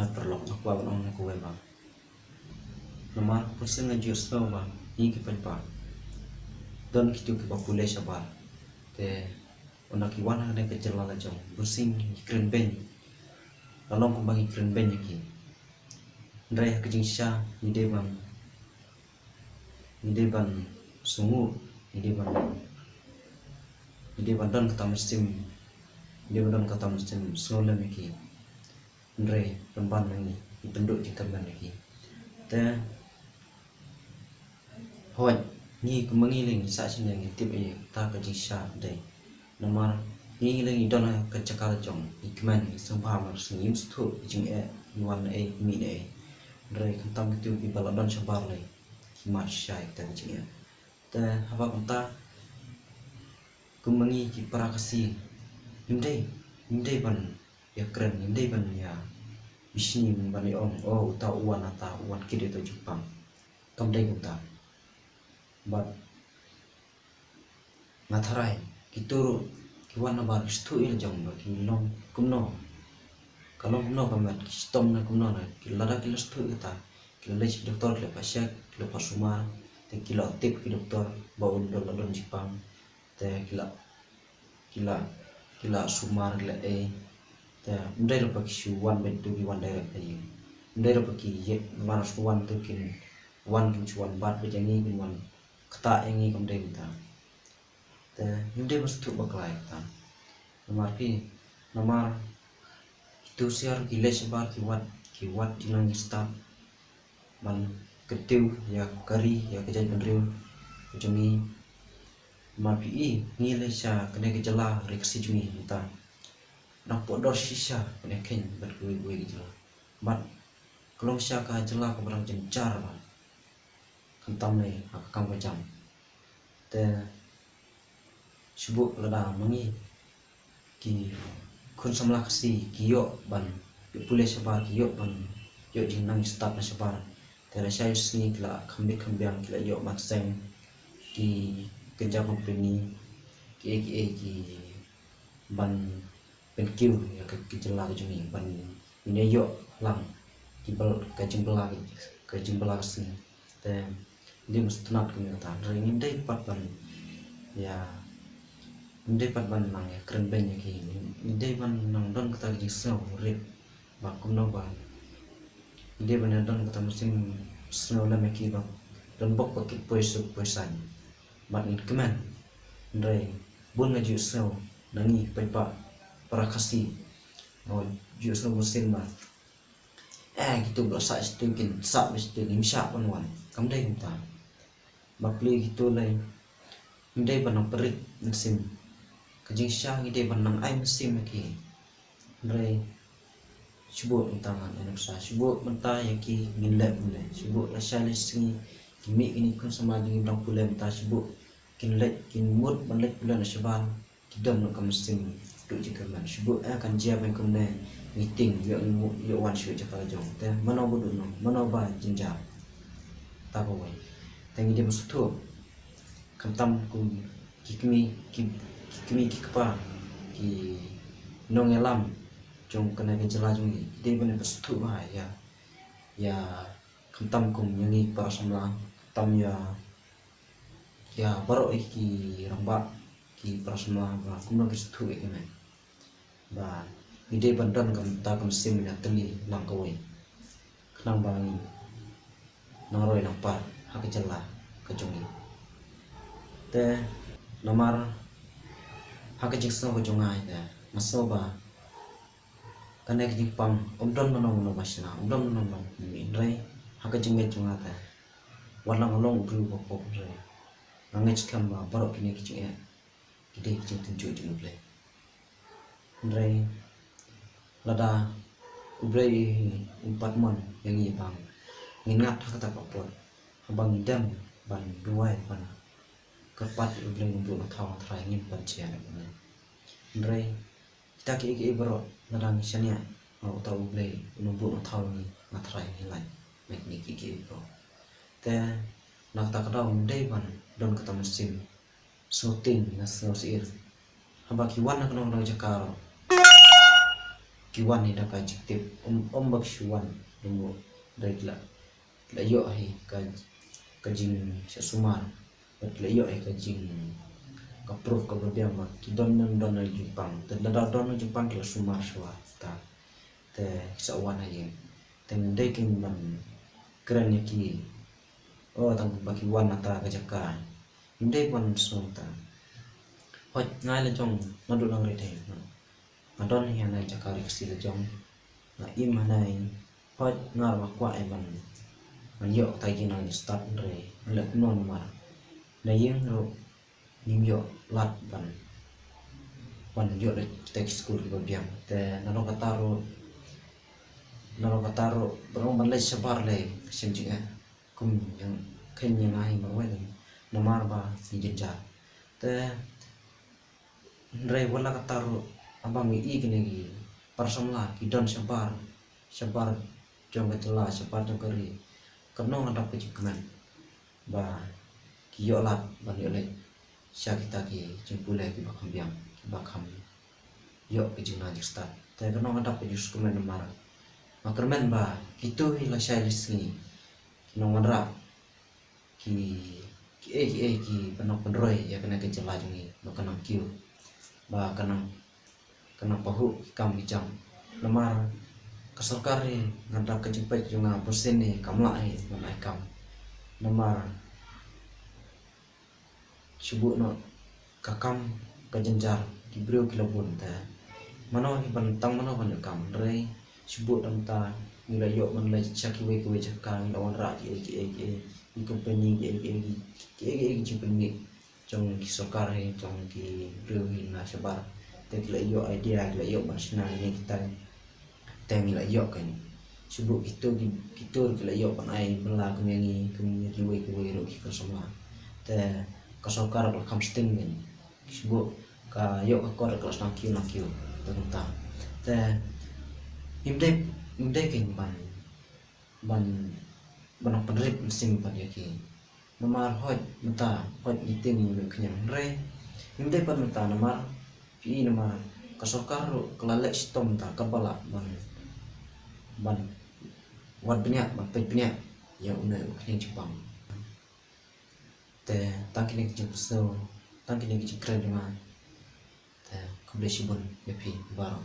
Perlok aku abang aku bang. Nama pusing ngajur slow bang. Ini kipan don kitu ke bakule sabar te ona ki wana ne ke jelala jong busing kren ben lalong ko bangi kren ben yaki ndray ke jingsha ide ban sungu ide ban don kata mustim ide ban don kata mustim solo meki ndray pemban nangi ipenduk jingkan ban yaki te hoi ni kemengiling sa sini ngi tip e ta ke jingsha dai nomor ni lagi don ke cakal jong ikman sembah mar singim stu jing e wan e mi e ndray kentam itu di baladon sabar lai kimar syai ta jing e te haba kunta kemengi ki parakasi imdai ban ya keren imdai ban ya bisni ban om oh ta uan ata uan kide to Jepang kamdai kunta but matharai kituru kiwan na bar stu il jong ba kilong kumno kalong kumno kamat stom na kumno na kilada kilas stu kita kilai doktor kila pasyak kila pasuma te kila tip ki doktor baun don Jepang te kila sumar kila te ndai ro pakishu wan ben tu ki wan direct ai ndai ro paki ye manas wan tu kin wan kin chuan bat bejangi kin wan kata engi kam dei ta te yunde bastu baklai ta nomor pi nomor itu siar gile sebar kiwat dinang start man ketiu ya kari ya kejan penriu ujungi nomor pi ngile sha kene gejala reaksi jungi ta nak podor sisa kene ken bergue gejala bat kalau sha ka jela ko barang jencar ba kentam ne akam kajam te subuk lada mangi ki kun samla kasi kiyo ban pule sabar kiyo ban yo jinang start na sabar te la sai sni kila khambiang kila yo makseng ki kerja company ki ban penkiu ya ke jela juni ban ini yo lang ki bal ka jimbala sni te dia mesti nak kena kata ringin dai pat ban ya ndai pat ban nang ya keren ben ya ki ndai ban nang don kata ji snow rip ba kumno ba ndai ban don kata musim snow la meki ba don bok ba ki poisan bat ni keman ndai bun ngaju snow nangi pa para kasi no ju snow musim ba gitu berasa setukin sak mesti nimsha wan kam dai ta bakli gitu lai ndai banang perit musim kajing syang ide banang ai musim ki ndai subuk tangan enak sa subuk menta yaki ngilap mulai subuk la syali singi kimi ini kun sama dengan dang pula menta subuk kinlek kin mut banlek pula na syabal kidam nak musim tu jika man subuk akan jia ban kumne meeting yo wan shu jakala jong te mano budu no mano ba jinja ta ko wai tangi dia musuh kentam ku kikmi kikpa ki nong elam jong kena ke jela jong dia benar bestu ba ya kentam ku nyangi para samla tam ya baro ki ramba ki para samla ba kumno bestu ekene ba ide bandan kam sim ya teli lang kawai kenang bangi naroi nampak hak jela kejongi te nomor hak jikso ko jongai te masoba kanek jipang omdon no masna omdon no mindrai hak jingme jonga te walang long bru ko re nangech kam ba barok kini kici e gede kici tunjuk jumble ndrai lada ublai 4 mon yang bang ngingat kata kapor abang idam ban duai ban kepat ublai untuk tahu try ngin ban cian ndrai kita ki bro nadang syania mau tahu ublai numbu tahu ni matrai nilai mek ni ki bro te nak tak kadang mendai ban don kata mesin shooting na sir hamba kiwan nak nong jakaro kiwan ni dah kajik bak shuan dungo dari la yo hi kajing sumar la yo hi kajing ka proof ka berbiang mak ki don na Jepang te la don na Jepang kila sumar shwa ta te sa wan aye te mendai king ban keren ki oh tang baki wan ata ka jaka mendai ban sonta hot ngai la jong nadu lang re te madon hi na jakari kasi la jong na im hanai hot ngar ma kwa e ban yo tai jin ang start re le non mar na yeng ro nim yo lat ban yo le tek school ko biang te na no kataro berong ban le sabar le sim jinga kum yang ken yang ai ma we na mar ba ni jenja te Ndrai wala kataro abang i kene gi parsamla ki don sabar jong ketela sabar jong kari karno ngadap ke jikman ba ki yo lat ban yo le sya kita ki jempule ki bakam biang ki bakam yo ke jingna jista te karno ngadap ke jus kumen mar makermen ba itu hi la sya lisni no ngadra ki ki panok pendroi ya kena ke jela jungi bakana kiu ba kana pahu kam bijam lemar kesorkari ngada kejepet junga persen ni kamla ni manai kam lemar subuh no kakam kajenjar kibrio kilabun ta mano hi bantang mano ban kam rei subuh dam ta nila yo man le chaki we chakang lawan ra ki i company ki company trong kisokar he trong ki brio hi na sabar te kila yo idea kila yo masna ni kita temi la yo kan subuh gitu kila yo panai bela community we ro ki kasoma te kasokar ka kamsting ni subuh ka yo ka kor kelas na kiu tenta te imde kin ban penrip mesin pan yaki nomor hot mata hot itim ni kenyang re imde pan mata nomor pi nomor kasokar kelalek stom ta kabala ban wat banyak ban banyak ya una kenyang Jepang te tangkini kecil so tangkini kecil keren cuma te keblesibun yapi baru